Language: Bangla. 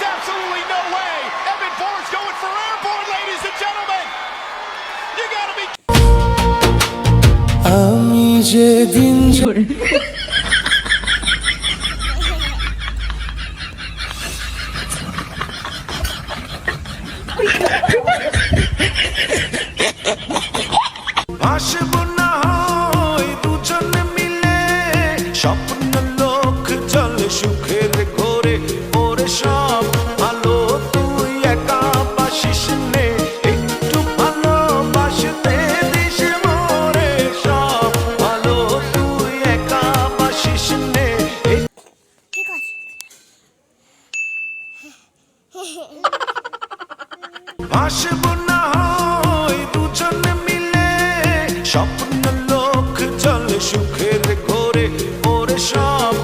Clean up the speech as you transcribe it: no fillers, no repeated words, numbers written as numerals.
absolutely no way. Evan Ford's going for airborne, ladies and gentlemen. You gotta be. আমি যেদিন আসব না হয় দুজনে মিলে স্বপ্ন লোক চলে সুখের ঘোরে ওরে সব ভালো তুই একা বাসিস নে একটু ভালোবাসতে দিস মোরে সব ভালো তুই একা বাসিস নে ঠিক আছে আসব না হয় দুজনে মিলে স্বপ্ন লোক চলে সুখের ঘোরে ওরে সব